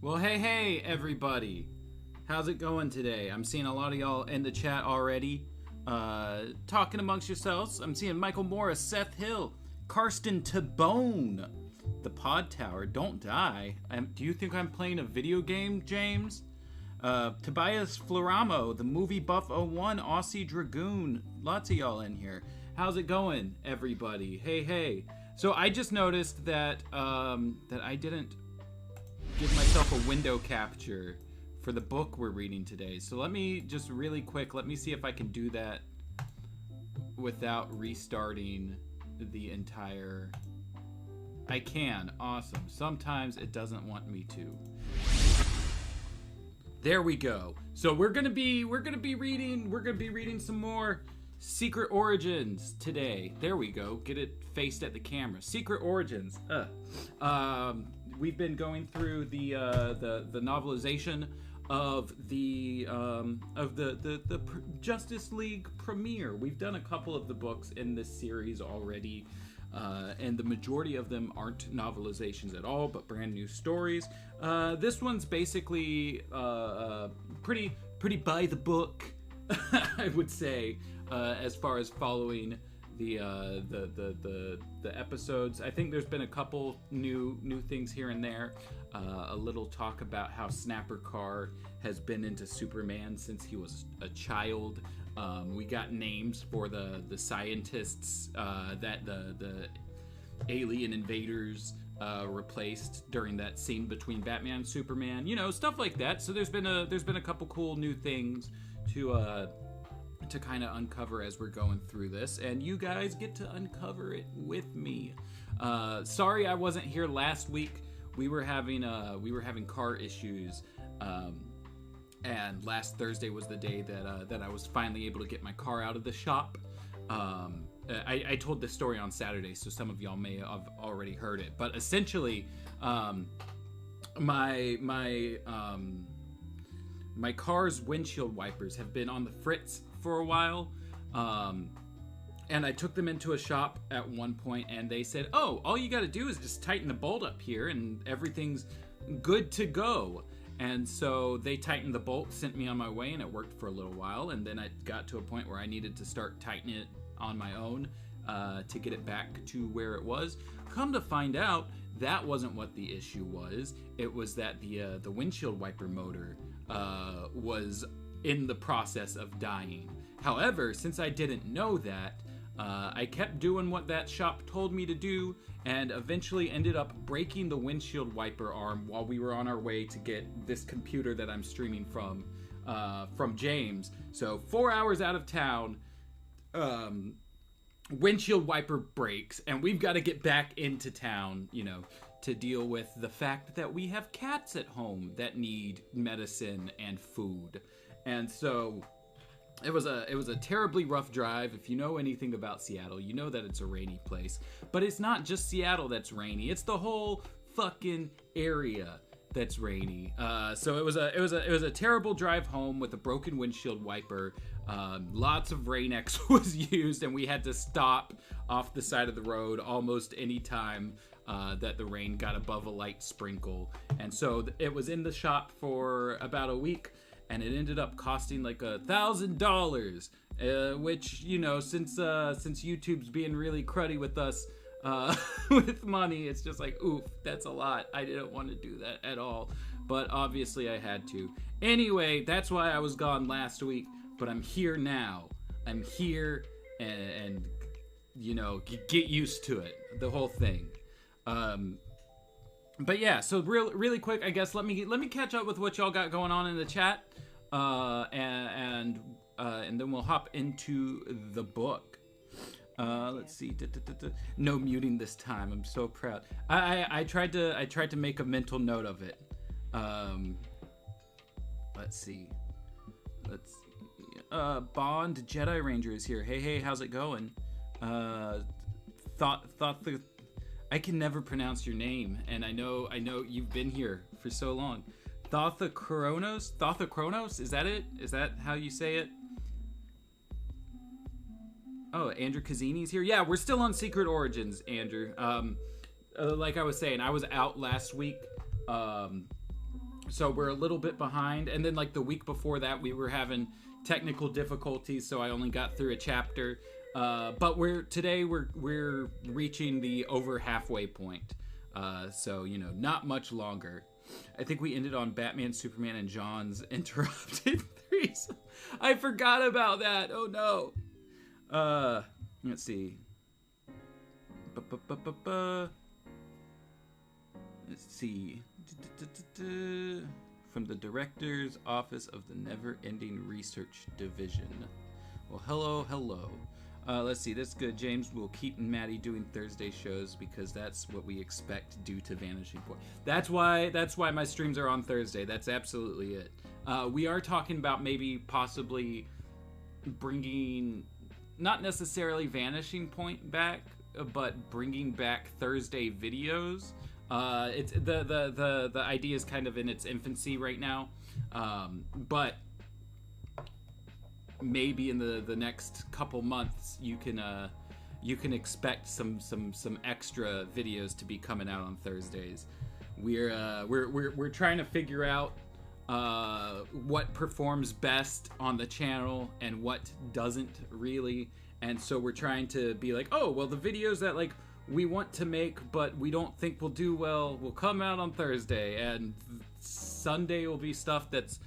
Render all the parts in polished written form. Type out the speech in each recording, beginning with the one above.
Well, hey, everybody. How's it going today? I'm seeing a lot of y'all in the chat already, talking amongst yourselves. I'm seeing Michael Morris, Seth Hill, Karsten Tabone, the Pod Tower, Don't Die. Do you think I'm playing a video game, James? Tobias Floramo, the Movie Buff 01, Aussie Dragoon. Lots of y'all in here. How's it going, everybody? Hey. So I just noticed that that I didn't give myself a window capture for the book we're reading today. So let me just really quick, let me see if I can do that without restarting the entire... I can. Awesome. Sometimes it doesn't want me to. There we go. So we're gonna be reading some more Secret Origins today. There we go. Get it faced at the camera. Secret Origins. We've been going through the novelization of the Justice League premiere. We've done a couple of the books in this series already, and the majority of them aren't novelizations at all, but brand new stories. This one's basically pretty by the book, I would say, as far as following the episodes. I think there's been a couple new things here and there. A little talk about how Snapper Carr has been into Superman since he was a child. We got names for the scientists that the alien invaders replaced during that scene between Batman and Superman. You know, stuff like that. So there's been a couple cool new things to kind of uncover as we're going through this, and you guys get to uncover it with me. Sorry I wasn't here last week. We were having car issues, and last Thursday was the day that I was finally able to get my car out of the shop. I told this story on Saturday, so some of y'all may have already heard it. But essentially, my car's windshield wipers have been on the fritz for a while, and I took them into a shop at one point, and they said, "Oh, all you got to do is just tighten the bolt up here, and everything's good to go." And so they tightened the bolt, sent me on my way, and it worked for a little while. And then I got to a point where I needed to start tightening it on my own to get it back to where it was. Come to find out, that wasn't what the issue was. It was that the windshield wiper motor was in the process of dying. However, since I didn't know that, I kept doing what that shop told me to do, and eventually ended up breaking the windshield wiper arm while we were on our way to get this computer that I'm streaming from James. So 4 hours out of town, windshield wiper breaks, and we've got to get back into town, you know, to deal with the fact that we have cats at home that need medicine and food. And so it was a terribly rough drive. If you know anything about Seattle, you know that it's a rainy place. But it's not just Seattle that's rainy. It's the whole fucking area that's rainy. So it was a terrible drive home with a broken windshield wiper. Lots of Rain-X was used, and we had to stop off the side of the road almost any time that the rain got above a light sprinkle. And so it was in the shop for about a week, and it ended up costing like $1,000, which, you know, since YouTube's being really cruddy with us with money, it's just like, oof, that's a lot. I didn't want to do that at all, but obviously I had to. Anyway, that's why I was gone last week, but I'm here now. I'm here, and you know, get used to it, the whole thing. But yeah, so really quick, I guess let me catch up with what y'all got going on in the chat, and then we'll hop into the book. Let's see. No muting this time. I'm so proud. I tried to make a mental note of it. Let's see. Bond Jedi Ranger is here. Hey, how's it going? I can never pronounce your name, and I know you've been here for so long. Thotha Chronos? Is that it? Is that how you say it? Oh, Andrew Cazzini's here. Yeah, we're still on Secret Origins, Andrew. Like I was saying, I was out last week So we're a little bit behind. And then like the week before that, we were having technical difficulties, so I only got through a chapter. But today we're reaching the over halfway point. So, you know, not much longer. I think we ended on Batman, Superman, and John's interrupted threesome. I forgot about that. Oh no. Let's see. Let's see. From the Director's Office of the Never-Ending Research Division. Well, hello. Let's see, that's good. James will keep Maddie doing Thursday shows because that's what we expect due to Vanishing Point. That's why my streams are on Thursday. That's absolutely it. We are talking about maybe possibly bringing, not necessarily Vanishing Point back, but bringing back Thursday videos. It's the idea is kind of in its infancy right now, but maybe in the next couple months you can expect some extra videos to be coming out on Thursdays. We're trying to figure out what performs best on the channel and what doesn't really, and so we're trying to be like, oh well, the videos that like we want to make but we don't think will do well will come out on Thursday, and Sunday will be stuff that's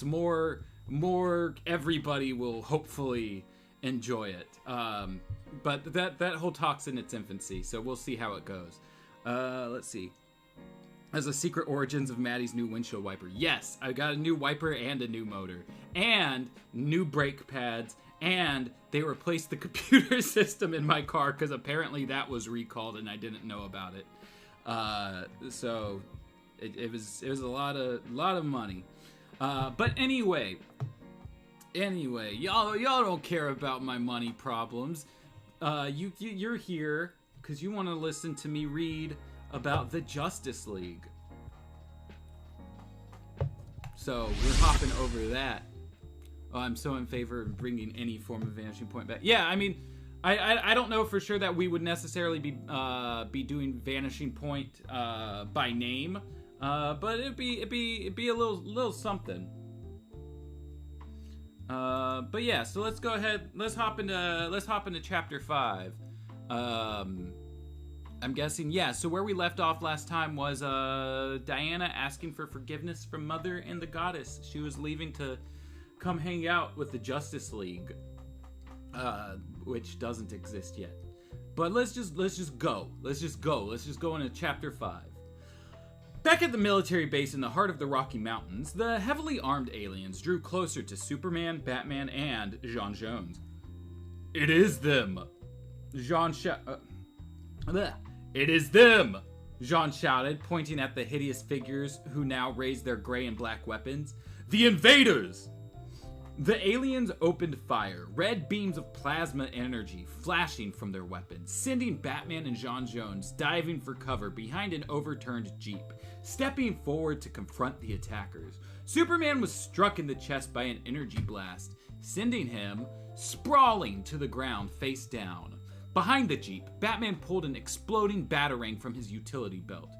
more everybody will hopefully enjoy it. But that whole talk's in its infancy, so we'll see how it goes. Let's see. As a secret origins of Maddie's new windshield wiper. Yes, I got a new wiper and a new motor and new brake pads, and they replaced the computer system in my car because apparently that was recalled and I didn't know about it. So it was a lot of money. But anyway, y'all don't care about my money problems. You're here because you want to listen to me read about the Justice League. So we're hopping over that. Oh, I'm so in favor of bringing any form of Vanishing Point back. Yeah, I mean, I don't know for sure that we would necessarily be doing Vanishing Point by name, but it'd be a little something. But yeah, so let's go ahead. Let's hop into chapter 5. I'm guessing, yeah, so where we left off last time was Diana asking for forgiveness from Mother and the Goddess. She was leaving to come hang out with the Justice League, which doesn't exist yet. But let's just go. Let's just go into chapter 5. Back at the military base in the heart of the Rocky Mountains, the heavily armed aliens drew closer to Superman, Batman, and J'onn J'onzz. It is them! It is them! J'onn shouted, pointing at the hideous figures who now raised their gray and black weapons. The invaders! The aliens opened fire, red beams of plasma energy flashing from their weapons, sending Batman and J'onn J'onzz diving for cover behind an overturned Jeep, stepping forward to confront the attackers. Superman was struck in the chest by an energy blast, sending him sprawling to the ground face down. Behind the Jeep, Batman pulled an exploding batarang from his utility belt.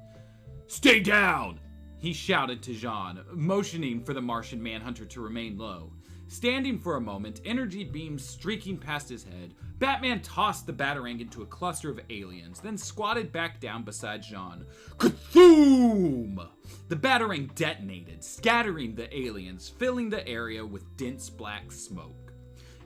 Stay down! He shouted to J'onn, motioning for the Martian Manhunter to remain low. Standing for a moment, energy beams streaking past his head, Batman tossed the batarang into a cluster of aliens, then squatted back down beside J'onn. Kathoom! The batarang detonated, scattering the aliens, filling the area with dense black smoke.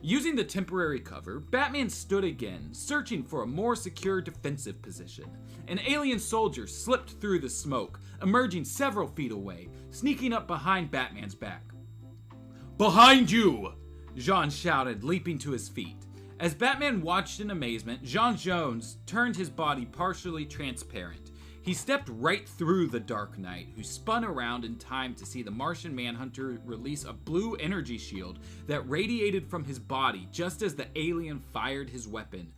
Using the temporary cover, Batman stood again, searching for a more secure defensive position. An alien soldier slipped through the smoke, emerging several feet away, sneaking up behind Batman's back. Behind you! J'onn shouted, leaping to his feet. As Batman watched in amazement, J'onn J'onzz turned his body partially transparent. He stepped right through the Dark Knight, who spun around in time to see the Martian Manhunter release a blue energy shield that radiated from his body just as the alien fired his weapon.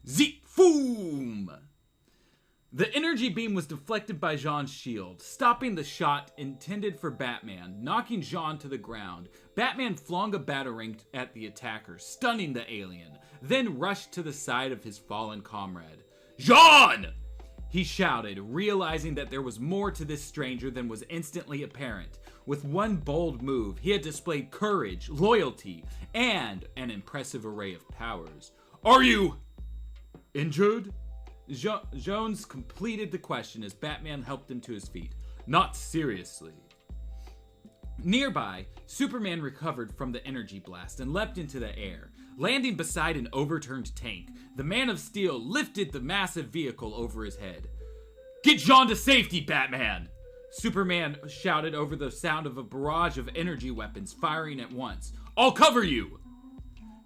Zeet foom! The energy beam was deflected by J'onn's shield, stopping the shot intended for Batman, knocking J'onn to the ground. Batman flung a batarang at the attacker, stunning the alien, then rushed to the side of his fallen comrade. J'onn! He shouted, realizing that there was more to this stranger than was instantly apparent. With one bold move, he had displayed courage, loyalty, and an impressive array of powers. Are you injured? Jones completed the question as Batman helped him to his feet. Not seriously. Nearby, Superman recovered from the energy blast and leapt into the air. Landing beside an overturned tank, the Man of Steel lifted the massive vehicle over his head. Get Jean to safety, Batman! Superman shouted over the sound of a barrage of energy weapons firing at once. I'll cover you!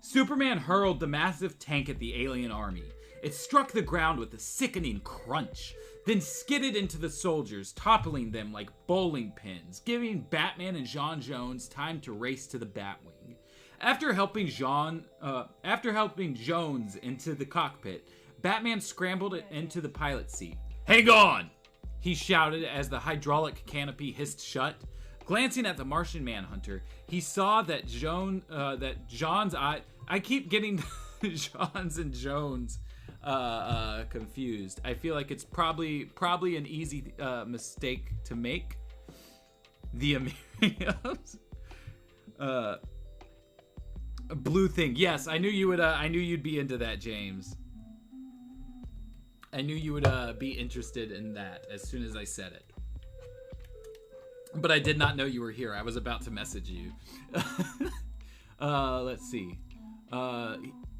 Superman hurled the massive tank at the alien army. It struck the ground with a sickening crunch, then skidded into the soldiers, toppling them like bowling pins, giving Batman and J'onn J'onzz time to race to the Batwing. After helping Jones into the cockpit, Batman scrambled into the pilot's seat. Hang on! He shouted as the hydraulic canopy hissed shut. Glancing at the Martian Manhunter, he saw that John's eye... I keep getting John's and Jones confused. I feel like it's probably an easy mistake to make. The blue thing. Yes, I knew you would. I knew you'd be into that, James. I knew you would be interested in that as soon as I said it. But I did not know you were here. I was about to message you. Let's see.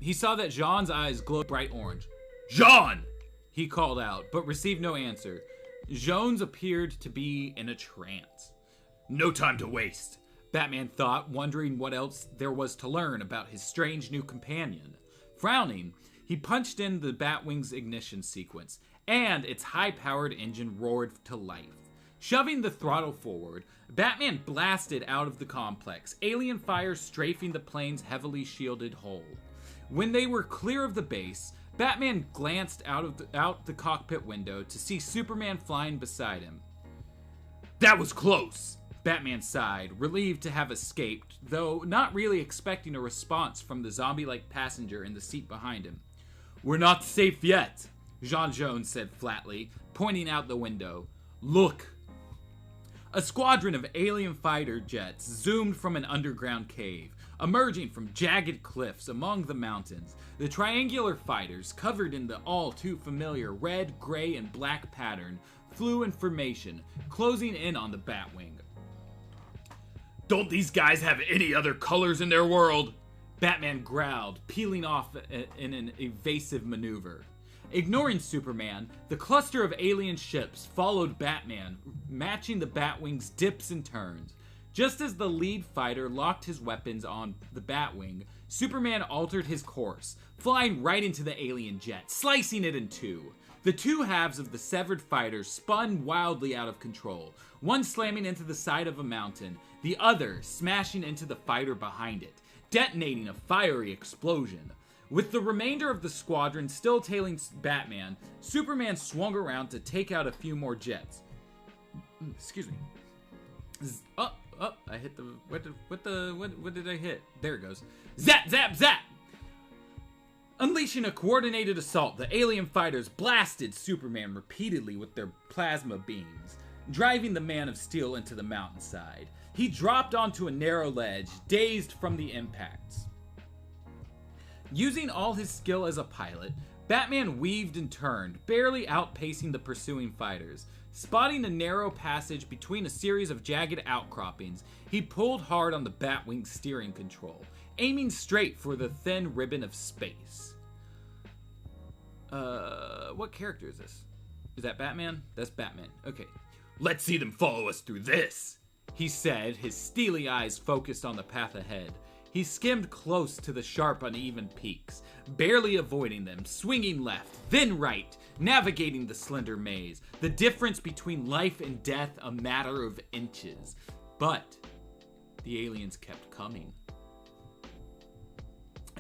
He saw that Jean's eyes glowed bright orange. Jean! He called out, but received no answer. Jones appeared to be in a trance. No time to waste, Batman thought, wondering what else there was to learn about his strange new companion. Frowning, he punched in the Batwing's ignition sequence, and its high-powered engine roared to life. Shoving the throttle forward, Batman blasted out of the complex, alien fire strafing the plane's heavily shielded hull. When they were clear of the base, Batman glanced out the cockpit window to see Superman flying beside him. That was close, Batman sighed, relieved to have escaped, though not really expecting a response from the zombie-like passenger in the seat behind him. We're not safe yet, J'onn J'onzz said flatly, pointing out the window. Look. A squadron of alien fighter jets zoomed from an underground cave, emerging from jagged cliffs among the mountains. The triangular fighters, covered in the all-too-familiar red, gray, and black pattern, flew in formation, closing in on the Batwing. Don't these guys have any other colors in their world? Batman growled, peeling off in an evasive maneuver. Ignoring Superman, the cluster of alien ships followed Batman, matching the Batwing's dips and turns. Just as the lead fighter locked his weapons on the Batwing, Superman altered his course, flying right into the alien jet, slicing it in two. The two halves of the severed fighter spun wildly out of control, one slamming into the side of a mountain, the other smashing into the fighter behind it, detonating a fiery explosion. With the remainder of the squadron still tailing Batman, Superman swung around to take out a few more jets. Excuse me. I hit the... What did I hit? There it goes. Zap, zap, zap! Unleashing a coordinated assault, the alien fighters blasted Superman repeatedly with their plasma beams, driving the Man of Steel into the mountainside. He dropped onto a narrow ledge, dazed from the impacts. Using all his skill as a pilot, Batman weaved and turned, barely outpacing the pursuing fighters. Spotting a narrow passage between a series of jagged outcroppings, he pulled hard on the Batwing's steering control, aiming straight for the thin ribbon of space. What character is this? Is that Batman? That's Batman. Okay. Let's see them follow us through this, he said, his steely eyes focused on the path ahead. He skimmed close to the sharp, uneven peaks, barely avoiding them, swinging left, then right, navigating the slender maze, the difference between life and death a matter of inches. But the aliens kept coming.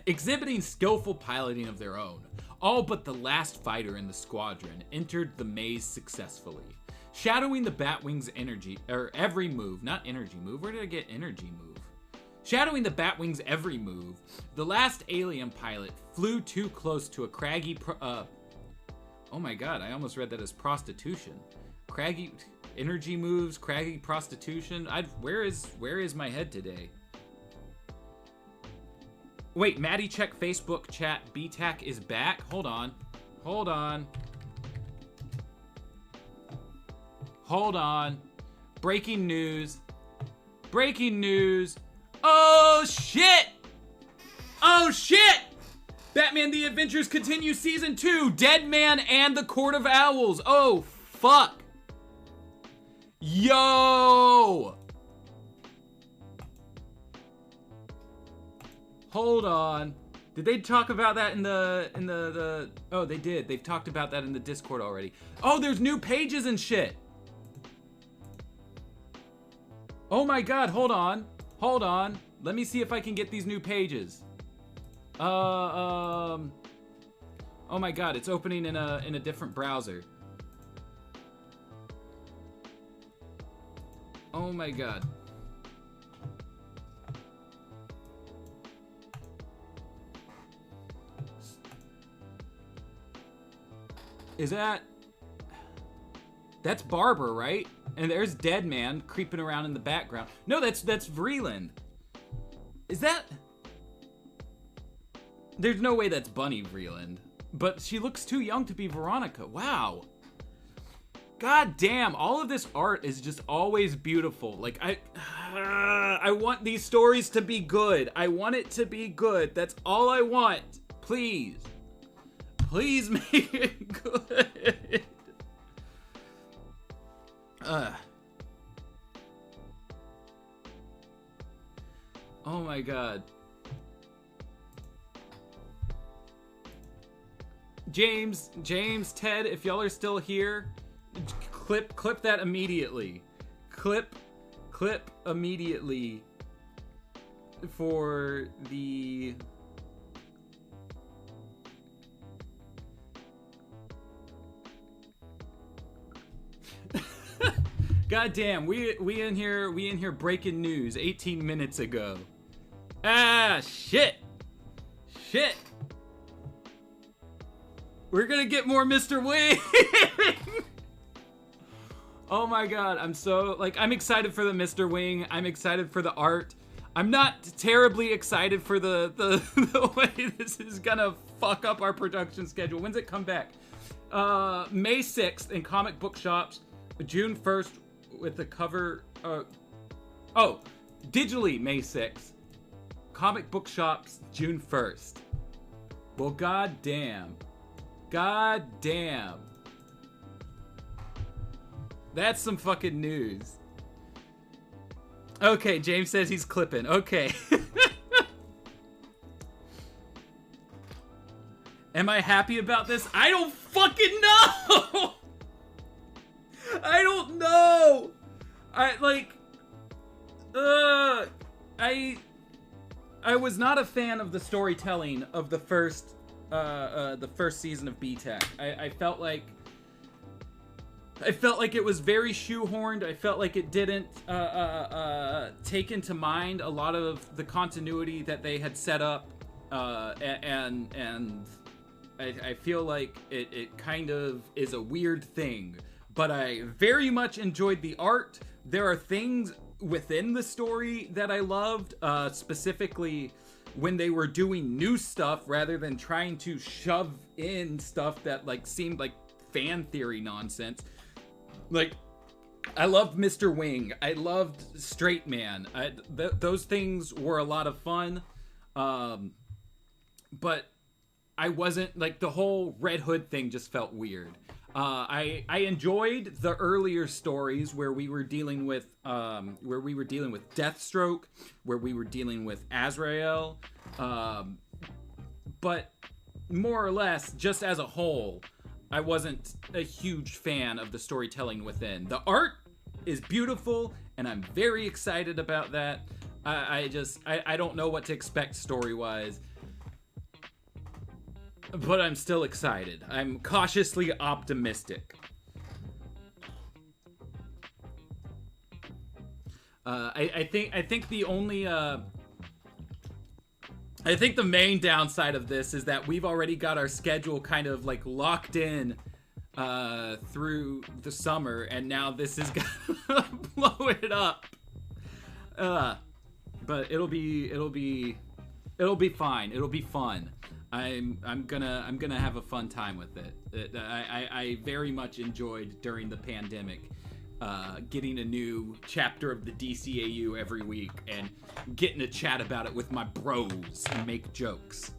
Exhibiting skillful piloting of their own, all but the last fighter in the squadron entered the maze successfully. Shadowing the Batwing's every move, not energy move, where did I get energy move? Shadowing the Batwing's every move, the last alien pilot flew too close to a craggy oh my god, I almost read that as prostitution. Energy moves, craggy prostitution. Where is my head today? Wait, Maddie, check Facebook chat. BTAC is back. Hold on. Hold on. Hold on. Breaking news. Breaking news. Oh, shit! Oh, shit! Batman The Adventures Continue Season 2. Dead Man and the Court of Owls. Oh, fuck. Yo! Hold on. Did they talk about that in the oh, they did. They've talked about that in the Discord already. Oh, there's new pages and shit. Oh my god, hold on. Hold on. Let me see if I can get these new pages. Oh my god, it's opening in a different browser. Oh my god. Is that's Barber, right? And there's Dead Man creeping around in the background. No, that's Vreeland. Is that... There's no way that's Bunny Vreeland. But she looks too young to be Veronica. Wow. God damn, all of this art is just always beautiful. Like, I want these stories to be good. I want it to be good. That's all I want. Please. Please make it good. Oh my god. James, Ted, if y'all are still here, clip that immediately. Clip immediately for the... God damn, we in here breaking news 18 minutes ago. Ah, shit. Shit. We're gonna get more Mr. Wing. Oh my god, I'm so, like, I'm excited for the Mr. Wing. I'm excited for the art. I'm not terribly excited for the way this is gonna fuck up our production schedule. When's it come back? May 6th in comic book shops. June 1st with the cover, oh, digitally May 6th. Comic book shops June 1st. Well, god damn. God damn. That's some fucking news. Okay, James says he's clipping. Okay. Am I happy about this? I don't fucking know! I don't know! I was not a fan of the storytelling of the first season of BTAC. I felt like it was very shoehorned. I felt like it didn't take into mind a lot of the continuity that they had set up, and I feel like it kind of is a weird thing. But I very much enjoyed the art. There are things within the story that I loved, specifically when they were doing new stuff rather than trying to shove in stuff that like seemed like fan theory nonsense. Like, I loved Mr. Wing. I loved Straight Man. Those things were a lot of fun. But I wasn't, like, the whole Red Hood thing just felt weird. I enjoyed the earlier stories where we were dealing with Deathstroke, where we were dealing with Azrael, but more or less, just as a whole, I wasn't a huge fan of the storytelling within. The art is beautiful, and I'm very excited about that. I don't know what to expect story-wise, but I'm still excited. I'm cautiously optimistic. I think the only I think the main downside of this is that we've already got our schedule kind of like locked in through the summer, and now this is gonna blow it up. But it'll be fine. It'll be fun. I'm gonna have a fun time with it. I very much enjoyed during the pandemic getting a new chapter of the DCAU every week and getting to chat about it with my bros and make jokes.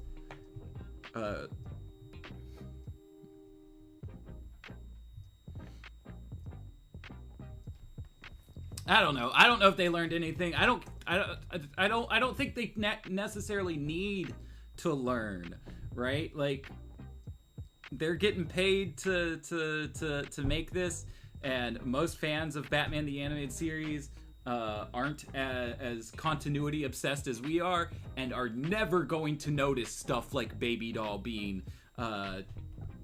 I don't know. I don't know if they learned anything. I don't think they necessarily need to learn, right? Like, they're getting paid to make this, and most fans of Batman the Animated Series aren't as continuity obsessed as we are, and are never going to notice stuff like Baby Doll being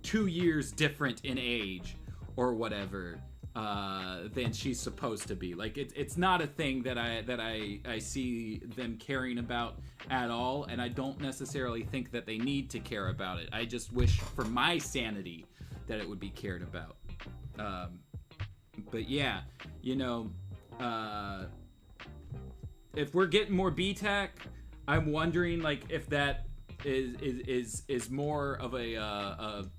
2 years different in age or whatever than she's supposed to be. Like, it's not a thing that I see them caring about at all, and I don't necessarily think that they need to care about it. I just wish for my sanity that it would be cared about. But yeah, you know, if we're getting more BTAC, I'm wondering, like, if that is more of a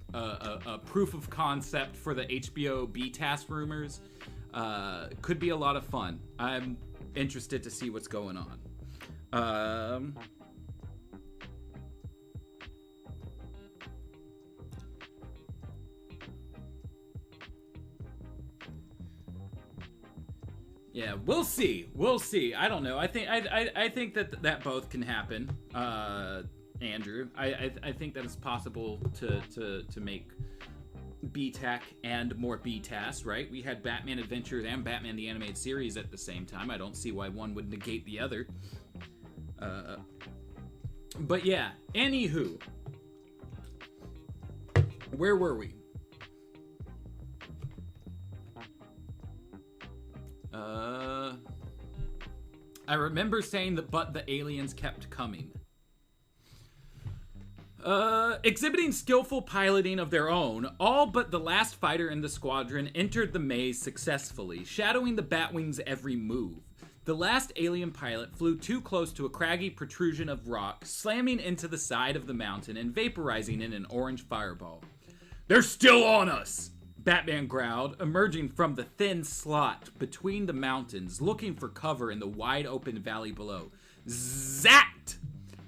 proof of concept for the HBO BTAS rumors. Could be a lot of fun. I'm interested to see what's going on. Yeah, we'll see. We'll see. I don't know. I think that both can happen. Andrew, I think that it's possible to make BTAC and more BTAS, right? We had Batman Adventures and Batman the Animated Series at the same time. I don't see why one would negate the other. But yeah, anywho, where were we? I remember saying that, but the aliens kept coming. Exhibiting skillful piloting of their own, all but the last fighter in the squadron entered the maze successfully, shadowing the Batwing's every move. The last alien pilot flew too close to a craggy protrusion of rock, slamming into the side of the mountain and vaporizing in an orange fireball. "They're still on us!" Batman growled, emerging from the thin slot between the mountains, looking for cover in the wide-open valley below. Zapped!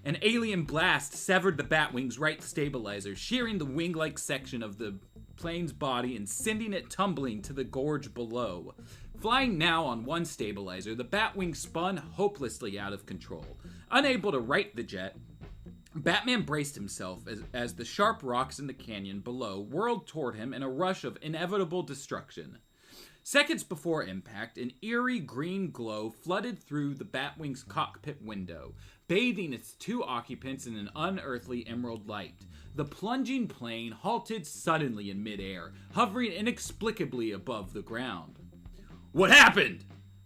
An alien blast severed the Batwing's right stabilizer, shearing the wing-like section of the plane's body and sending it tumbling to the gorge below. Flying now on one stabilizer, the Batwing spun hopelessly out of control. Unable to right the jet, Batman braced himself as the sharp rocks in the canyon below whirled toward him in a rush of inevitable destruction. Seconds before impact, an eerie green glow flooded through the Batwing's cockpit window, bathing its two occupants in an unearthly emerald light. The plunging plane halted suddenly in midair, hovering inexplicably above the ground. "What happened?"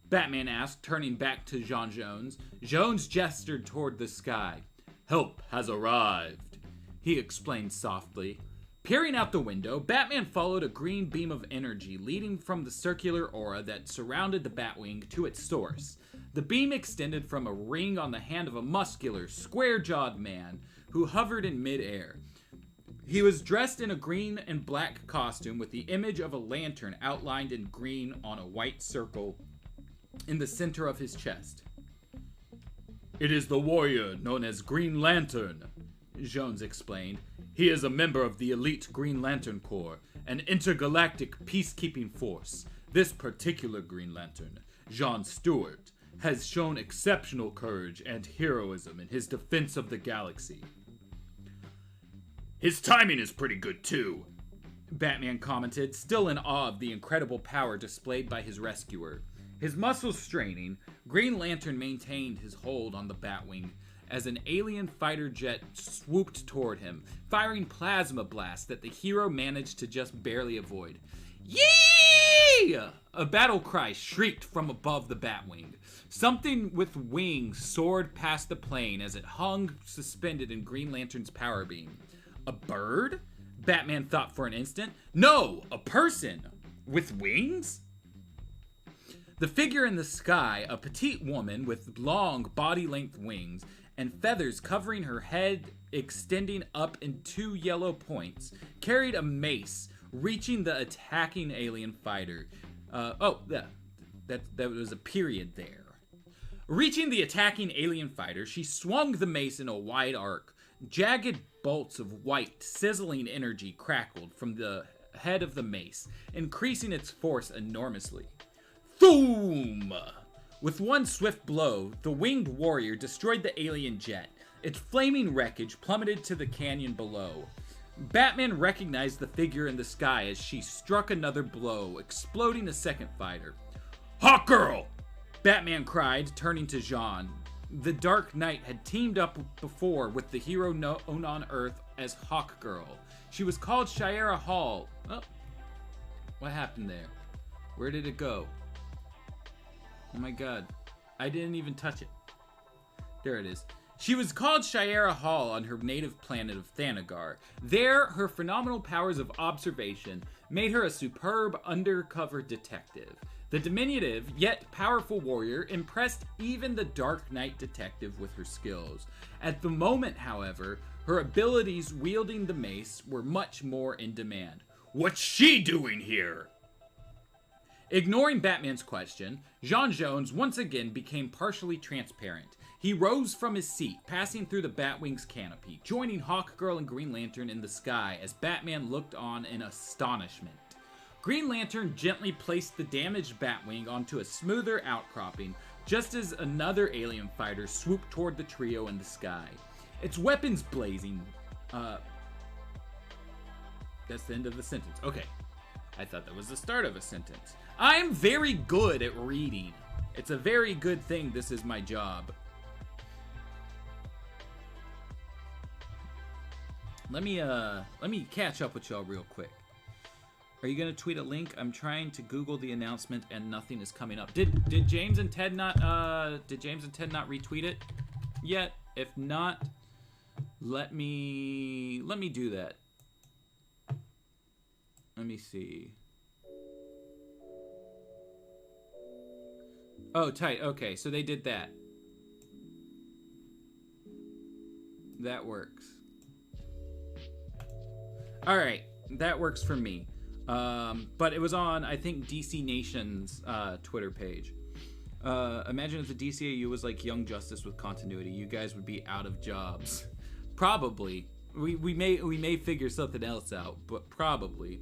Batman asked, turning back to Jean Jones. Jones gestured toward the sky. "Help has arrived," he explained softly. Peering out the window, Batman followed a green beam of energy leading from the circular aura that surrounded the Batwing to its source. The beam extended from a ring on the hand of a muscular, square-jawed man who hovered in midair. He was dressed in a green and black costume with the image of a lantern outlined in green on a white circle in the center of his chest. "It is the warrior known as Green Lantern," Jones explained. "He is a member of the elite Green Lantern Corps, an intergalactic peacekeeping force. This particular Green Lantern, John Stewart, has shown exceptional courage and heroism in his defense of the galaxy." "His timing is pretty good, too," Batman commented, still in awe of the incredible power displayed by his rescuer. His muscles straining, Green Lantern maintained his hold on the Batwing as an alien fighter jet swooped toward him, firing plasma blasts that the hero managed to just barely avoid. "Yee!" A battle cry shrieked from above the Batwing. Something with wings soared past the plane as it hung suspended in Green Lantern's power beam. A bird? Batman thought for an instant. No, a person with wings? The figure in the sky, a petite woman with long body-length wings and feathers covering her head extending up in 2 yellow points, carried a mace, reaching the attacking alien fighter. That was a period there. Reaching the attacking alien fighter, she swung the mace in a wide arc. Jagged bolts of white, sizzling energy crackled from the head of the mace, increasing its force enormously. Boom! With one swift blow, the winged warrior destroyed the alien jet. Its flaming wreckage plummeted to the canyon below. Batman recognized the figure in the sky as she struck another blow, exploding a second fighter. Hawkgirl! Batman cried, turning to Jean. The Dark Knight had teamed up before with the hero known on Earth as Hawkgirl. She was called Shira Hall. Oh, what happened there? Where did it go? Oh my god. I didn't even touch it. There it is. She was called Shira Hall on her native planet of Thanagar. There, her phenomenal powers of observation made her a superb undercover detective. The diminutive, yet powerful warrior impressed even the Dark Knight detective with her skills. At the moment, however, her abilities wielding the mace were much more in demand. What's she doing here? Ignoring Batman's question, J'onn J'onzz once again became partially transparent. He rose from his seat, passing through the Batwing's canopy, joining Hawkgirl and Green Lantern in the sky as Batman looked on in astonishment. Green Lantern gently placed the damaged Batwing onto a smoother outcropping, just as another alien fighter swooped toward the trio in the sky. Its weapons blazing. That's the end of the sentence. Okay. I thought that was the start of a sentence. I'm very good at reading. It's a very good thing this is my job. Let me catch up with y'all real quick. Are you gonna tweet a link? I'm trying to Google the announcement and nothing is coming up. Did James and Ted not retweet it yet? If not, let me do that. Let me see. Oh, tight. Okay, so they did that. That works. All right, that works for me. But it was on, I think, DC Nation's Twitter page. Imagine if the DCAU was like Young Justice with continuity. You guys would be out of jobs. Probably. We may figure something else out, but probably.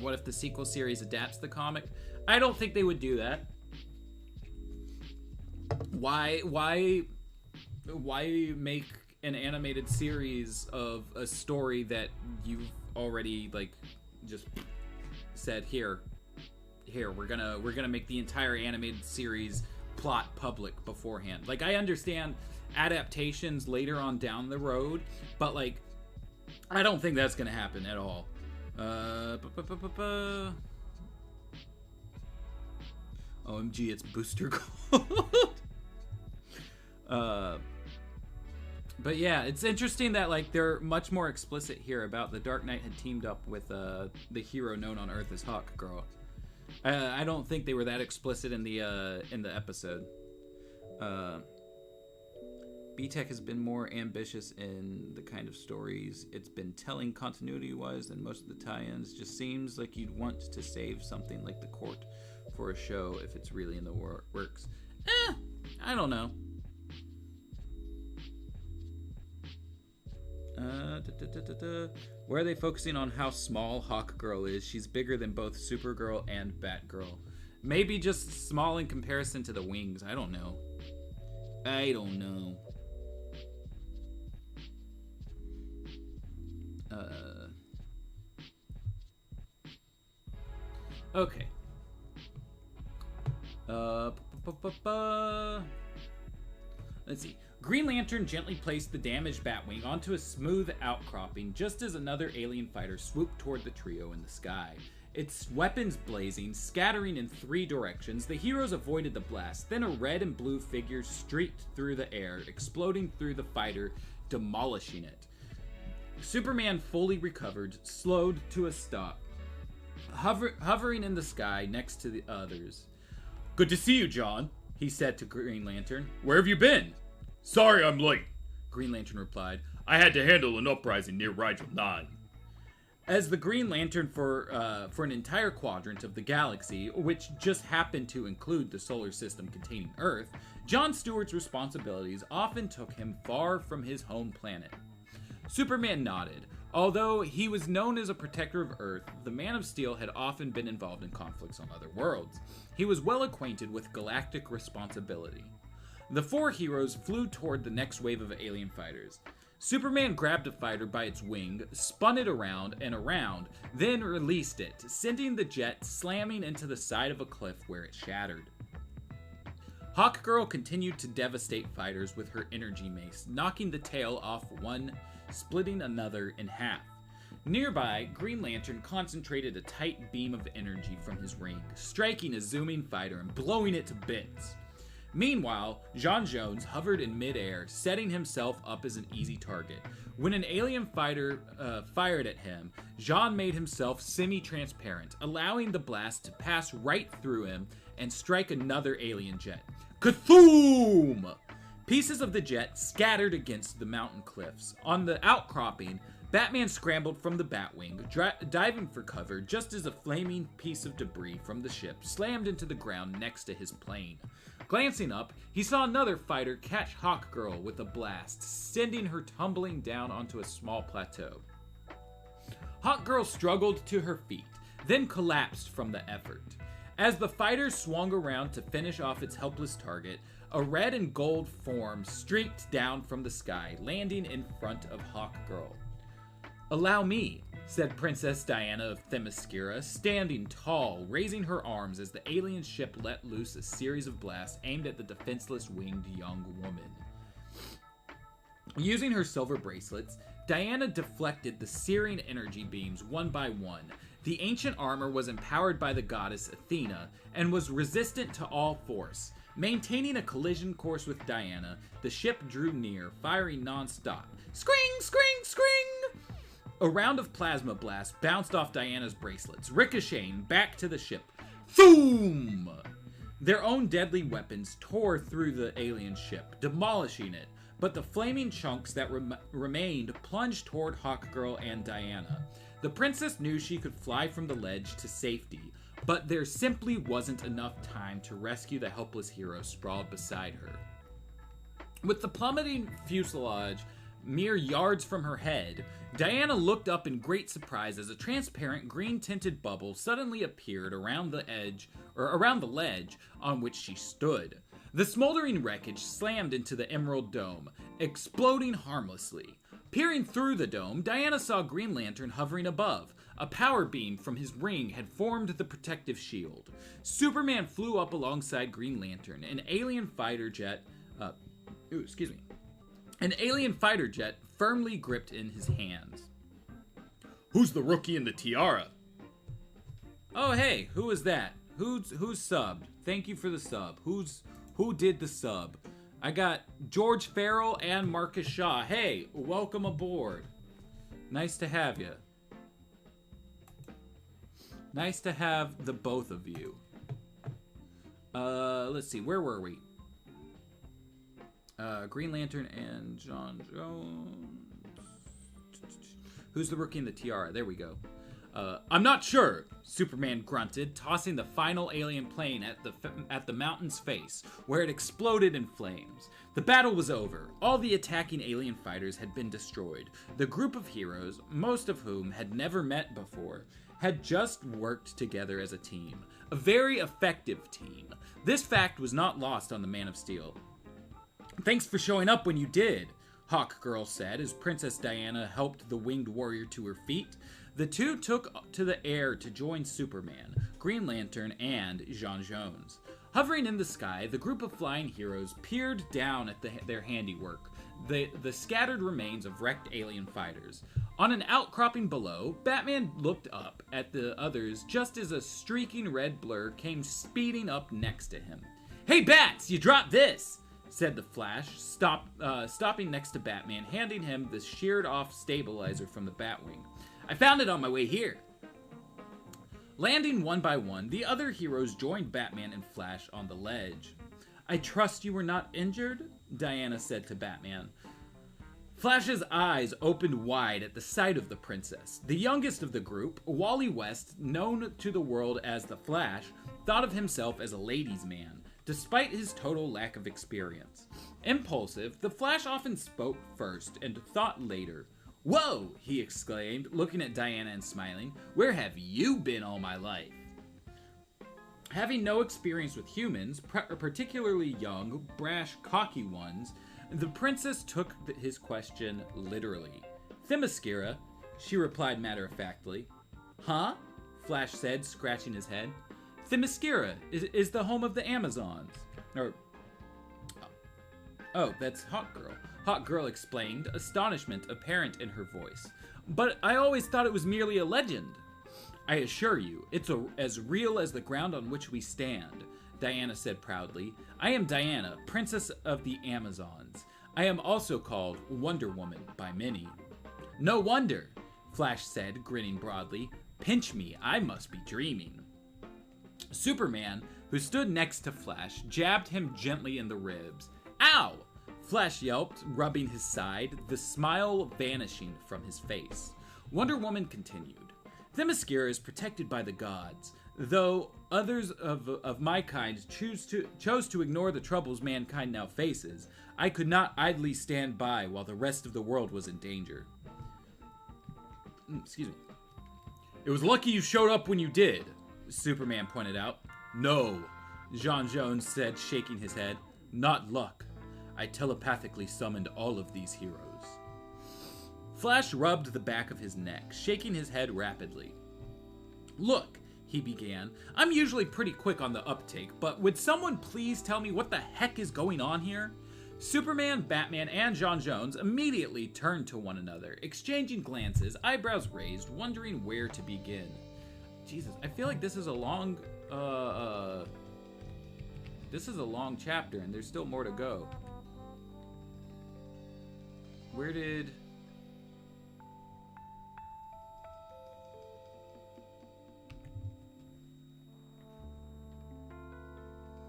What if the sequel series adapts the comic? I don't think they would do that. Why make an animated series of a story that you've already like just said here we're gonna make the entire animated series plot public beforehand? Like, I understand adaptations later on down the road, but like I don't think that's gonna happen at all. OMG, it's Booster Gold. But yeah, it's interesting that like they're much more explicit here about the Dark Knight had teamed up with the hero known on Earth as Hawkgirl. I don't think they were that explicit in the episode. B-Tech has been more ambitious in the kind of stories it's been telling continuity-wise than most of the tie-ins. Just seems like you'd want to save something like The Court for a show if it's really in the works. I don't know. Where are they focusing on how small Hawkgirl is? She's bigger than both Supergirl and Batgirl. Maybe just small in comparison to the wings. I don't know. Okay. Let's see. Green Lantern gently placed the damaged Batwing onto a smooth outcropping just as another alien fighter swooped toward the trio in the sky. Its weapons blazing, scattering in 3 directions, the heroes avoided the blast. Then a red and blue figure streaked through the air, exploding through the fighter, demolishing it. Superman, fully recovered, slowed to a stop, hovering in the sky next to the others. "Good to see you, John," he said to Green Lantern. "Where have you been?" "Sorry I'm late," Green Lantern replied. "I had to handle an uprising near Rigel 9. As the Green Lantern for an entire quadrant of the galaxy, which just happened to include the solar system containing Earth, John Stewart's responsibilities often took him far from his home planet. Superman nodded. Although he was known as a protector of Earth, the Man of Steel had often been involved in conflicts on other worlds. He was well acquainted with galactic responsibility. The four heroes flew toward the next wave of alien fighters. Superman grabbed a fighter by its wing, spun it around and around, then released it, sending the jet slamming into the side of a cliff where it shattered. Hawkgirl continued to devastate fighters with her energy mace, knocking the tail off one, splitting another in half. Nearby, Green Lantern concentrated a tight beam of energy from his ring, striking a zooming fighter and blowing it to bits. Meanwhile, J'onn J'onzz hovered in midair, setting himself up as an easy target. When an alien fighter fired at him, J'onn made himself semi-transparent, allowing the blast to pass right through him and strike another alien jet. Kathoom! Pieces of the jet scattered against the mountain cliffs. On the outcropping, Batman scrambled from the Batwing, diving for cover just as a flaming piece of debris from the ship slammed into the ground next to his plane. Glancing up, he saw another fighter catch Hawkgirl with a blast, sending her tumbling down onto a small plateau. Hawkgirl struggled to her feet, then collapsed from the effort. As the fighter swung around to finish off its helpless target, a red and gold form streaked down from the sky, landing in front of Hawkgirl. "Allow me," said Princess Diana of Themyscira, standing tall, raising her arms as the alien ship let loose a series of blasts aimed at the defenseless winged young woman. Using her silver bracelets, Diana deflected the searing energy beams one by one. The ancient armor was empowered by the goddess Athena and was resistant to all force. Maintaining a collision course with Diana, the ship drew near, firing non-stop. Scring, scring, scring! A round of plasma blasts bounced off Diana's bracelets, ricocheting back to the ship. Thoom! Their own deadly weapons tore through the alien ship, demolishing it, but the flaming chunks that remained plunged toward Hawkgirl and Diana. The princess knew she could fly from the ledge to safety, but there simply wasn't enough time to rescue the helpless hero sprawled beside her. With the plummeting fuselage mere yards from her head, Diana looked up in great surprise as a transparent green-tinted bubble suddenly appeared around the ledge on which she stood. The smoldering wreckage slammed into the Emerald Dome, exploding harmlessly. Peering through the dome, Diana saw Green Lantern hovering above. A power beam from his ring had formed the protective shield. Superman flew up alongside Green Lantern, an alien fighter jet firmly gripped in his hands. "Who's the rookie in the tiara?" "Oh hey, who is that? Who's subbed? Thank you for the sub. Who did the sub? I got George Farrell and Marcus Shaw. Hey, welcome aboard. Nice to have you. Nice to have the both of you. Let's see, where were we? Green Lantern and J'onn J'onzz. Who's the rookie in the tiara? There we go. I'm not sure, Superman grunted, tossing the final alien plane at the mountain's face, where it exploded in flames. The battle was over. All the attacking alien fighters had been destroyed. The group of heroes, most of whom had never met before, had just worked together as a team. A very effective team. This fact was not lost on the Man of Steel. "Thanks for showing up when you did," Hawkgirl said as Princess Diana helped the winged warrior to her feet. The two took to the air to join Superman, Green Lantern, and J'onn J'onzz. Hovering in the sky, the group of flying heroes peered down at their handiwork, the scattered remains of wrecked alien fighters. On an outcropping below, Batman looked up at the others just as a streaking red blur came speeding up next to him. "Hey Bats, you dropped this!" said the Flash, stopping next to Batman, handing him the sheared-off stabilizer from the Batwing. I found it on my way here. Landing one by one, the other heroes joined Batman and Flash on the ledge. I trust you were not injured? Diana said to Batman. Flash's eyes opened wide at the sight of the princess. The youngest of the group, Wally West, known to the world as the Flash, thought of himself as a ladies' man, despite his total lack of experience. Impulsive, the Flash often spoke first and thought later. Whoa, he exclaimed, looking at Diana and smiling. Where have you been all my life? Having no experience with humans, particularly young, brash, cocky ones, the princess took his question literally. Themyscira, she replied matter-of-factly. Huh? Flash said, scratching his head. Themyscira is the home of the Amazons. Oh, that's Hawk Girl. Hawk Girl explained, astonishment apparent in her voice. But I always thought it was merely a legend. I assure you, it's as real as the ground on which we stand, Diana said proudly. I am Diana, Princess of the Amazons. I am also called Wonder Woman by many. No wonder, Flash said, grinning broadly. Pinch me, I must be dreaming. Superman, who stood next to Flash, jabbed him gently in the ribs. Ow! Flash yelped, rubbing his side, the smile vanishing from his face. Wonder Woman continued. Themyscira is protected by the gods, though others of my kind chose to ignore the troubles mankind now faces. I could not idly stand by while the rest of the world was in danger. Excuse me. It was lucky you showed up when you did, Superman pointed out. No, John Jones said, shaking his head. Not luck. I telepathically summoned all of these heroes. Flash rubbed the back of his neck, shaking his head rapidly. Look, he began, I'm usually pretty quick on the uptake, but would someone please tell me what the heck is going on here? Superman, Batman, and John Jones immediately turned to one another, exchanging glances, eyebrows raised, wondering where to begin. Jesus, I feel like this is a long chapter, and there's still more to go. Where did...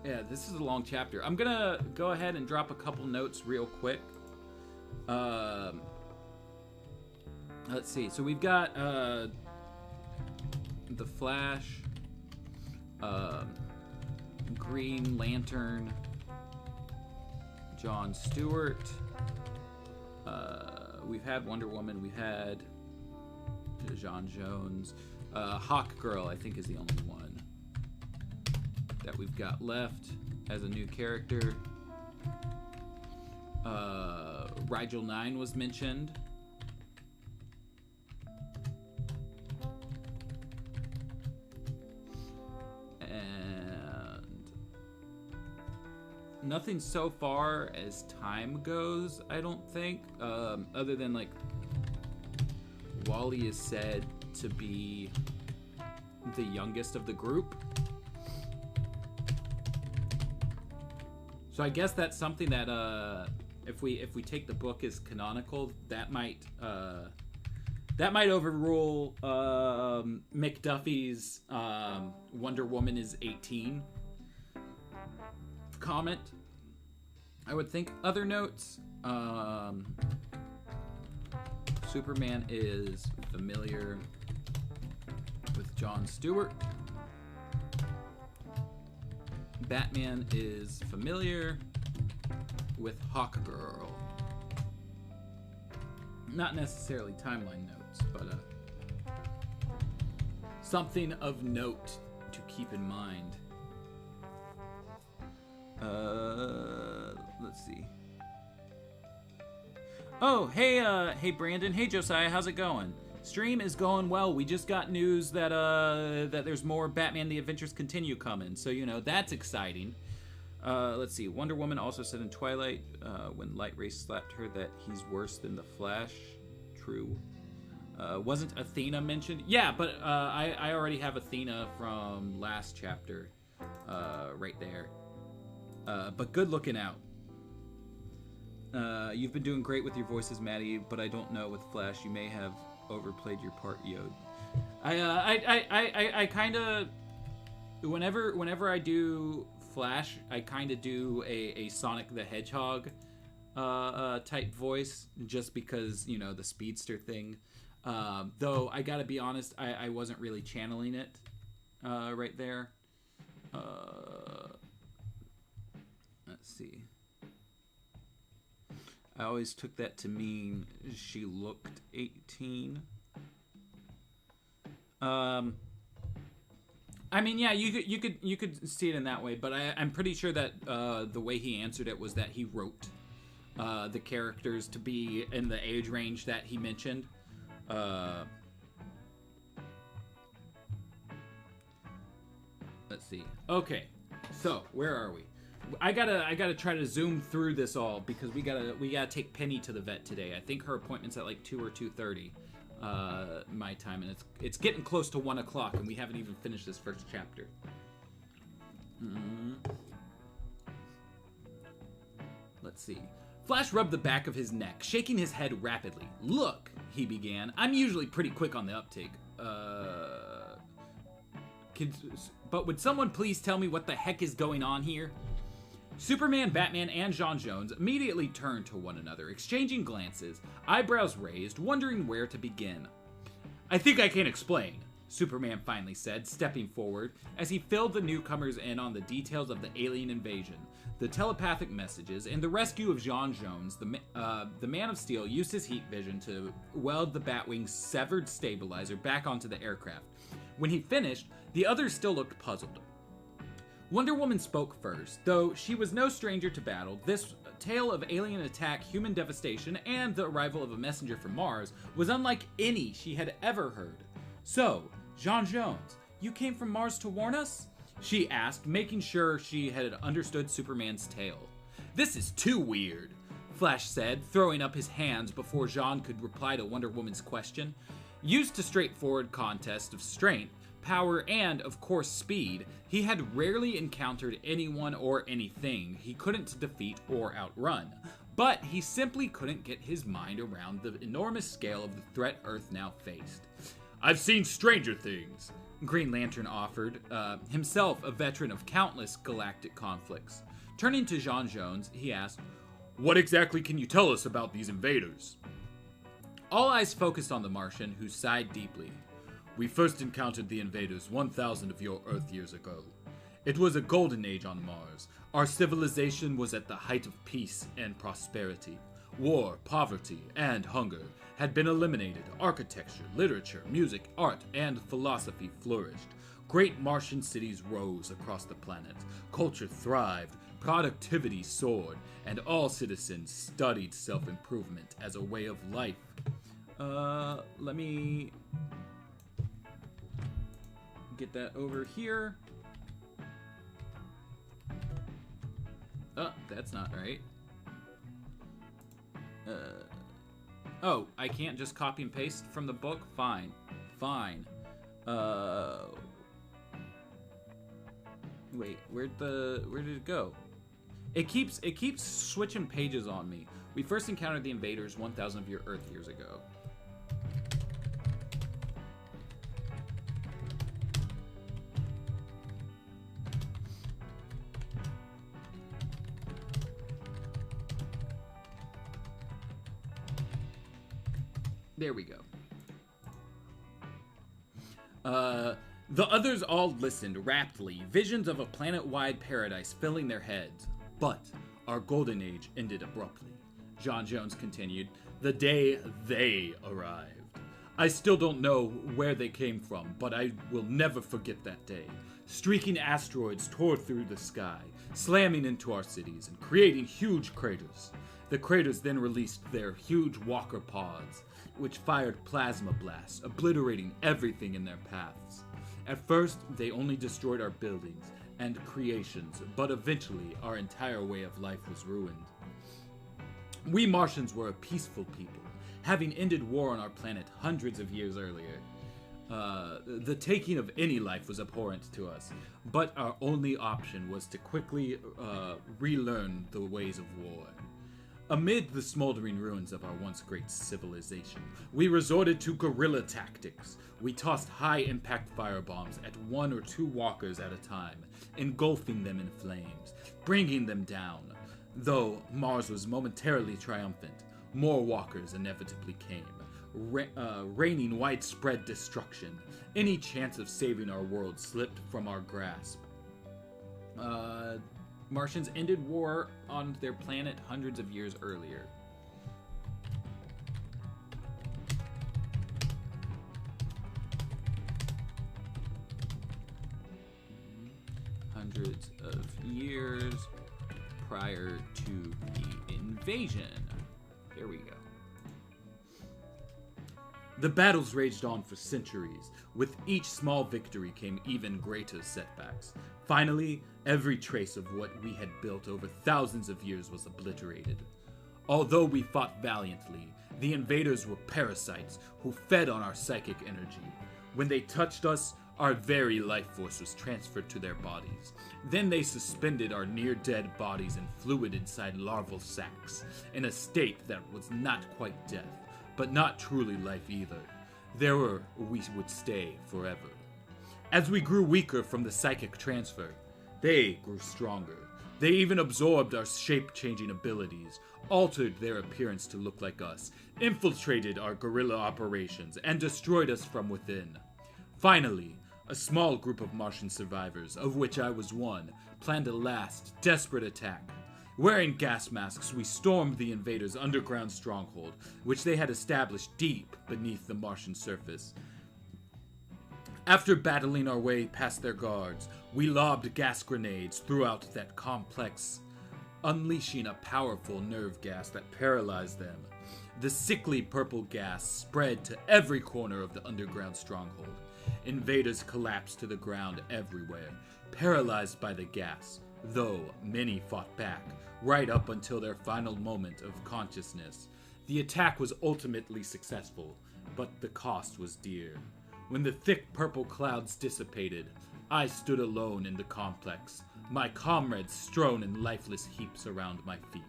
Yeah, this is a long chapter. I'm gonna go ahead and drop a couple notes real quick. Let's see. So we've got the Flash, Green Lantern, John Stewart. We've had Wonder Woman. We've had John Jones. Hawk Girl, I think, is the only one that we've got left as a new character. Rigel 9 was mentioned. And nothing so far as time goes, I don't think, other than like Wally is said to be the youngest of the group. So I guess that's something that if we take the book as canonical, that might overrule McDuffie's Wonder Woman is 18 comment. I would think. Other notes. Superman is familiar with John Stewart. Batman is familiar with Hawk Girl. Not necessarily timeline notes, but something of note to keep in mind. Let's see. Oh, hey Brandon. Hey Josiah, how's it going? Stream is going well. We just got news that that there's more Batman The Adventures Continue coming. So, you know, that's exciting. Let's see. Wonder Woman also said in Twilight, when Light Ray slapped her, that he's worse than the Flash. True. Wasn't Athena mentioned? Yeah, but I already have Athena from last chapter right there. But good looking out. You've been doing great with your voices, Maddie, but I don't know with Flash. You may have overplayed your part, Yod. I kind of, whenever I do Flash, I kind of do a Sonic the Hedgehog type voice, just because, you know, the speedster thing. Though I gotta be honest, I wasn't really channeling it right there. Let's see. I always took that to mean she looked 18. I mean, yeah, you could see it in that way, but I'm pretty sure that the way he answered it was that he wrote the characters to be in the age range that he mentioned. Let's see. Okay, so where are we? I gotta try to zoom through this all because we gotta take Penny to the vet today. I think her appointment's at like 2 or 2:30 my time, and it's getting close to 1 o'clock, and we haven't even finished this first chapter. Let's see. Flash rubbed the back of his neck, shaking his head rapidly. "Look," he began. "I'm usually pretty quick on the uptake. But would someone please tell me what the heck is going on here?" Superman, Batman, and J'onn J'onzz immediately turned to one another, exchanging glances, eyebrows raised, wondering where to begin. "I think I can explain," Superman finally said, stepping forward as he filled the newcomers in on the details of the alien invasion, the telepathic messages, and the rescue of J'onn J'onzz. The Man of Steel used his heat vision to weld the Bat-Wing's severed stabilizer back onto the aircraft. When he finished, the others still looked puzzled. Wonder Woman spoke first. Though she was no stranger to battle, this tale of alien attack, human devastation, and the arrival of a messenger from Mars was unlike any she had ever heard. "So, J'onn J'onzz, you came from Mars to warn us?" she asked, making sure she had understood Superman's tale. "This is too weird," Flash said, throwing up his hands before J'onn could reply to Wonder Woman's question. Used to straightforward contests of strength, power, and, of course, speed, he had rarely encountered anyone or anything he couldn't defeat or outrun. But he simply couldn't get his mind around the enormous scale of the threat Earth now faced. "I've seen stranger things," Green Lantern offered, himself a veteran of countless galactic conflicts. Turning to J'onn J'onzz, he asked, "What exactly can you tell us about these invaders?" All eyes focused on the Martian, who sighed deeply. "We first encountered the invaders 1,000 of your Earth years ago. It was a golden age on Mars. Our civilization was at the height of peace and prosperity. War, poverty, and hunger had been eliminated. Architecture, literature, music, art, and philosophy flourished. Great Martian cities rose across the planet. Culture thrived, productivity soared, and all citizens studied self-improvement as a way of life." Let me get that over here. Oh, that's not right. Oh, I can't just copy and paste from the book? Fine. Wait, where did it go? It keeps switching pages on me. "We first encountered the invaders 1,000 of your Earth years ago." There we go. The others all listened raptly, visions of a planet-wide paradise filling their heads. "But our golden age ended abruptly," J'onn J'onzz continued, "the day they arrived. I still don't know where they came from, but I will never forget that day. Streaking asteroids tore through the sky, slamming into our cities and creating huge craters. The craters then released their huge walker pods, which fired plasma blasts, obliterating everything in their paths. At first, they only destroyed our buildings and creations, but eventually our entire way of life was ruined. We Martians were a peaceful people, having ended war on our planet hundreds of years earlier. The taking of any life was abhorrent to us, but our only option was to quickly relearn the ways of war. Amid the smoldering ruins of our once great civilization, we resorted to guerrilla tactics. We tossed high-impact firebombs at 1 or 2 walkers at a time, engulfing them in flames, bringing them down. Though Mars was momentarily triumphant, more walkers inevitably came, raining widespread destruction. Any chance of saving our world slipped from our grasp. Martians ended war on their planet hundreds of years earlier. Hundreds of years prior to the invasion. There we go. The battles raged on for centuries. With each small victory came even greater setbacks. Finally, every trace of what we had built over thousands of years was obliterated. Although we fought valiantly, the invaders were parasites who fed on our psychic energy. When they touched us, our very life force was transferred to their bodies. Then they suspended our near-dead bodies in fluid inside larval sacs, in a state that was not quite death, but not truly life either. There we would stay forever. As we grew weaker from the psychic transfer, they grew stronger. They even absorbed our shape-changing abilities, altered their appearance to look like us, infiltrated our guerrilla operations, and destroyed us from within. Finally, a small group of Martian survivors, of which I was one, planned a last, desperate attack. Wearing gas masks, we stormed the invaders' underground stronghold, which they had established deep beneath the Martian surface. After battling our way past their guards, we lobbed gas grenades throughout that complex, unleashing a powerful nerve gas that paralyzed them. The sickly purple gas spread to every corner of the underground stronghold. Invaders collapsed to the ground everywhere, paralyzed by the gas, though many fought back, right up until their final moment of consciousness. The attack was ultimately successful, but the cost was dear. When the thick purple clouds dissipated, I stood alone in the complex, my comrades strewn in lifeless heaps around my feet.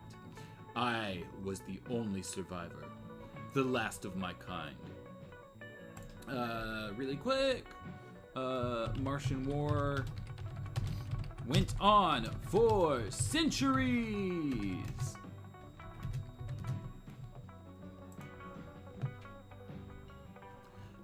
I was the only survivor, the last of my kind. Really quick, Martian War went on for centuries.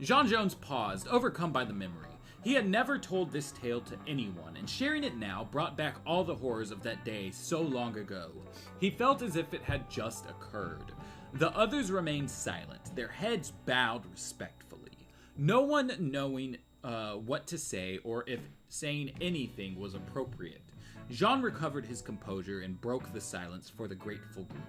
John Jones paused, overcome by the memory. He had never told this tale to anyone, and sharing it now brought back all the horrors of that day so long ago. He felt as if it had just occurred. The others remained silent, their heads bowed respectfully. No one knowing what to say or if saying anything was appropriate. Jean recovered his composure and broke the silence for the grateful group.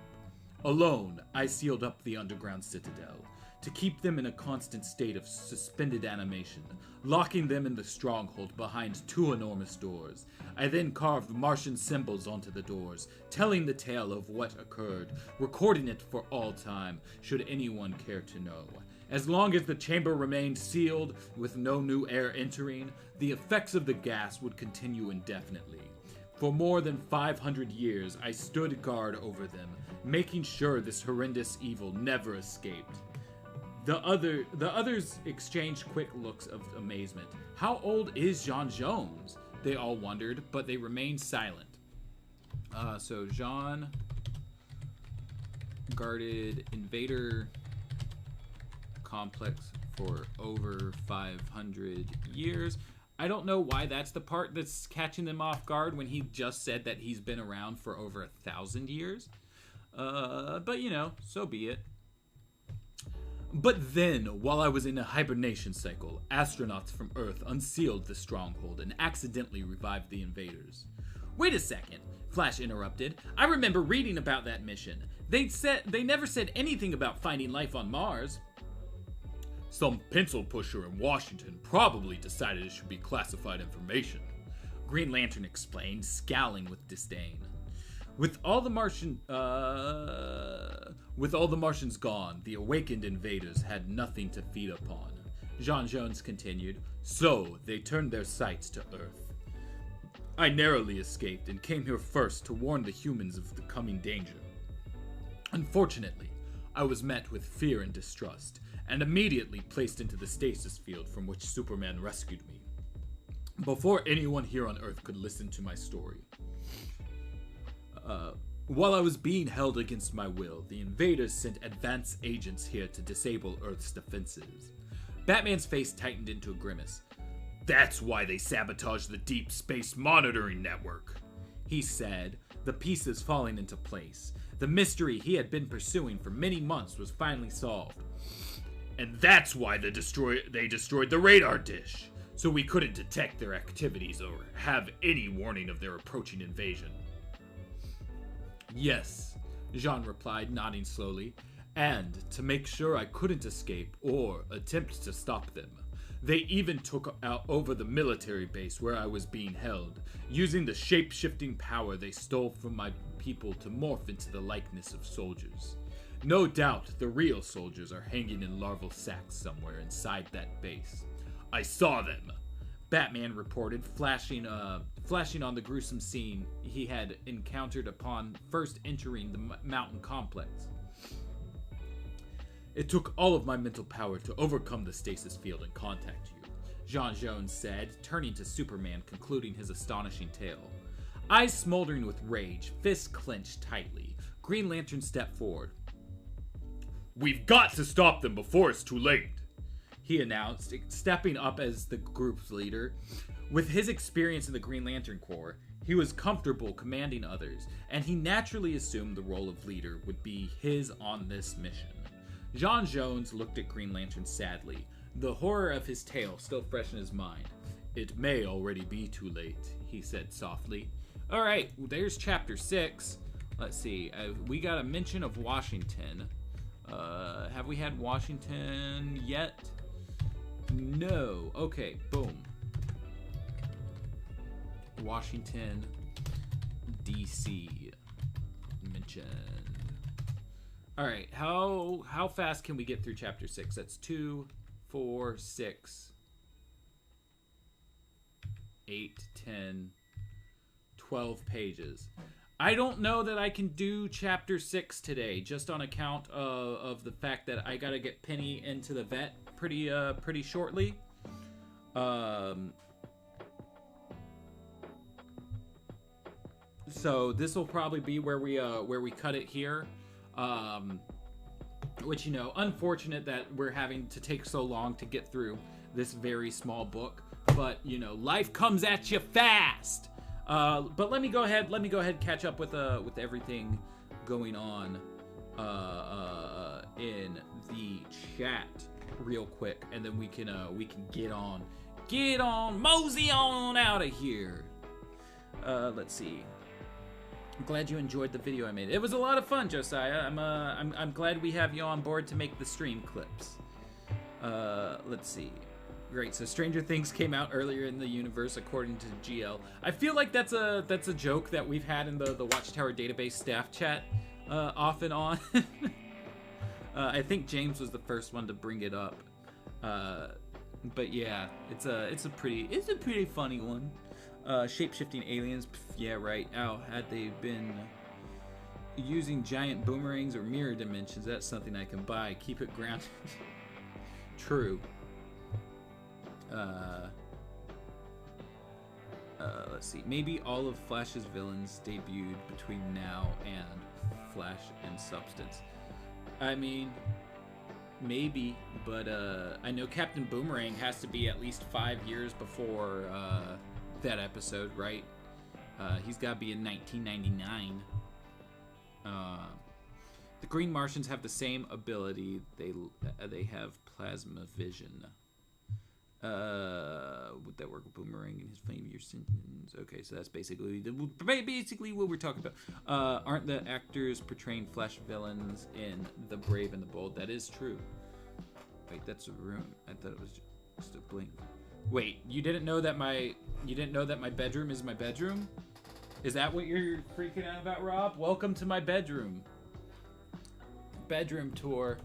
Alone, I sealed up the underground citadel, to keep them in a constant state of suspended animation, locking them in the stronghold behind 2 enormous doors. I then carved Martian symbols onto the doors, telling the tale of what occurred, recording it for all time, should anyone care to know. As long as the chamber remained sealed, with no new air entering, the effects of the gas would continue indefinitely. For more than 500 years, I stood guard over them, making sure this horrendous evil never escaped. The others exchanged quick looks of amazement. How old is John Jones? They all wondered, but they remained silent. So Jean guarded invader complex for over 500 years. I don't know why that's the part that's catching them off guard when he just said that he's been around for over 1,000 years. But you know, so be it. But then, while I was in a hibernation cycle, astronauts from Earth unsealed the stronghold and accidentally revived the invaders. Wait a second, Flash interrupted. I remember reading about that mission. They never said anything about finding life on Mars. Some pencil pusher in Washington probably decided it should be classified information, Green Lantern explained, scowling with disdain. With all the Martians gone, the awakened invaders had nothing to feed upon. John Jones continued, so they turned their sights to Earth. I narrowly escaped and came here first to warn the humans of the coming danger. Unfortunately, I was met with fear and distrust, and immediately placed into the stasis field from which Superman rescued me. Before anyone here on Earth could listen to my story. While I was being held against my will, the invaders sent advanced agents here to disable Earth's defenses. Batman's face tightened into a grimace. That's why they sabotaged the Deep Space Monitoring Network, he said, the pieces falling into place. The mystery he had been pursuing for many months was finally solved. And that's why they destroyed the radar dish, so we couldn't detect their activities or have any warning of their approaching invasion. Yes, Jean replied, nodding slowly, and to make sure I couldn't escape or attempt to stop them. They even took out over the military base where I was being held, using the shape-shifting power they stole from my people to morph into the likeness of soldiers. No doubt the real soldiers are hanging in larval sacks somewhere inside that base. I saw them, Batman reported, flashing on the gruesome scene he had encountered upon first entering the mountain complex. It took all of my mental power to overcome the stasis field and contact you, J'onn J'onzz said, turning to Superman, concluding his astonishing tale. Eyes smoldering with rage, fists clenched tightly, Green Lantern stepped forward. We've got to stop them before it's too late, he announced, stepping up as the group's leader. With his experience in the Green Lantern Corps, he was comfortable commanding others, and he naturally assumed the role of leader would be his on this mission. J'onn J'onzz looked at Green Lantern sadly, the horror of his tale still fresh in his mind. It may already be too late, he said softly. Alright, there's chapter 6. Let's see, we got a mention of Washington. Have we had Washington yet? No. Okay, boom. Washington, D.C. mentioned. Alright, how fast can we get through chapter 6? That's 2, 4, 6, 8, 10, 12 pages. I don't know that I can do chapter 6 today, just on account of the fact that I gotta get Penny into the vet pretty shortly. So this will probably be where we cut it here. Which, you know, unfortunate that we're having to take so long to get through this very small book, but you know, life comes at you fast. But let me go ahead catch up with everything going on in the chat real quick, and then we can get on mosey on out of here. Let's see. I'm glad you enjoyed the video I made. It was a lot of fun, Josiah. I'm glad we have you on board to make the stream clips. Let's see. Great. So Stranger Things came out earlier in the universe, according to GL. I feel like that's a joke that we've had in the Watchtower database staff chat off and on. I think James was the first one to bring it up. But yeah, it's a pretty funny one. Shape-shifting aliens, yeah, right. Ow, had they been using giant boomerangs or mirror dimensions, that's something I can buy. Keep it grounded. True. Let's see. Maybe all of Flash's villains debuted between now and Flash and Substance. I mean, maybe, but I know Captain Boomerang has to be at least 5 years before that episode, right? He's got to be in 1999. The Green Martians have the same ability. They have plasma vision. Would that work with Boomerang and his flame year sentence? Okay, so that's basically what we're talking about. Aren't the actors portraying Flash villains in The Brave and the Bold? That is true. Wait, that's a room. I thought it was just a blink. Wait, you didn't know that my bedroom is my bedroom? Is that what you're freaking out about, Rob? Welcome to my bedroom. Bedroom tour.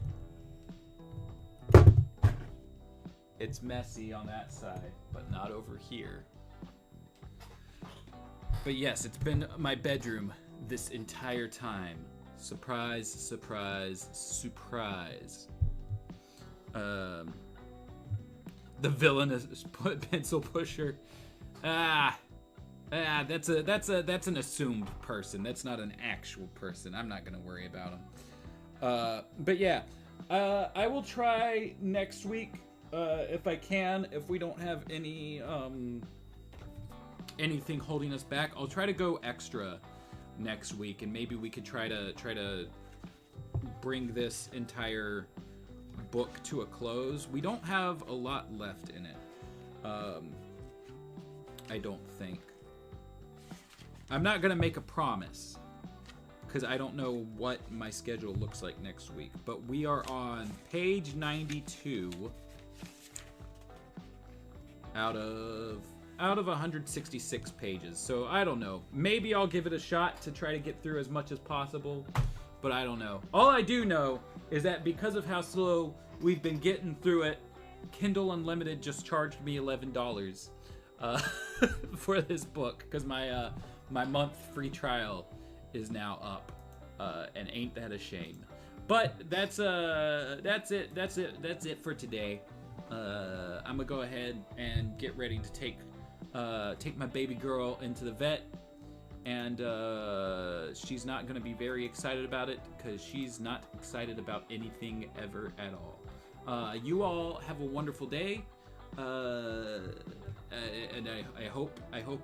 It's messy on that side, but not over here. But yes, it's been my bedroom this entire time. Surprise, surprise, surprise. The villainous pencil pusher. That's an assumed person. That's not an actual person. I'm not gonna worry about him. But yeah, I will try next week if I can. If we don't have any anything holding us back, I'll try to go extra next week, and maybe we could try to bring this entire book to a close. We don't have a lot left in it. I don't think. I'm not gonna make a promise because I don't know what my schedule looks like next week, but we are on page 92 out of 166 pages. So I don't know. Maybe I'll give it a shot to try to get through as much as possible, but I don't know. All I do know is that because of how slow we've been getting through it, Kindle Unlimited just charged me $11 for this book because my month free trial is now up, and ain't that a shame? But that's it for today. I'm gonna go ahead and get ready to take my baby girl into the vet, and she's not gonna be very excited about it because she's not excited about anything ever at all. You all have a wonderful day, and I hope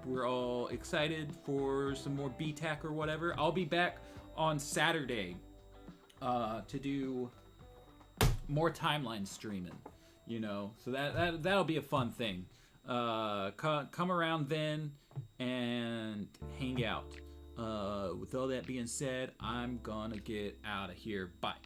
we're all excited for some more BTAC or whatever. I'll be back on Saturday to do more timeline streaming, you know, so that'll be a fun thing. Come around then and hang out. With all that being said, I'm gonna get out of here. Bye.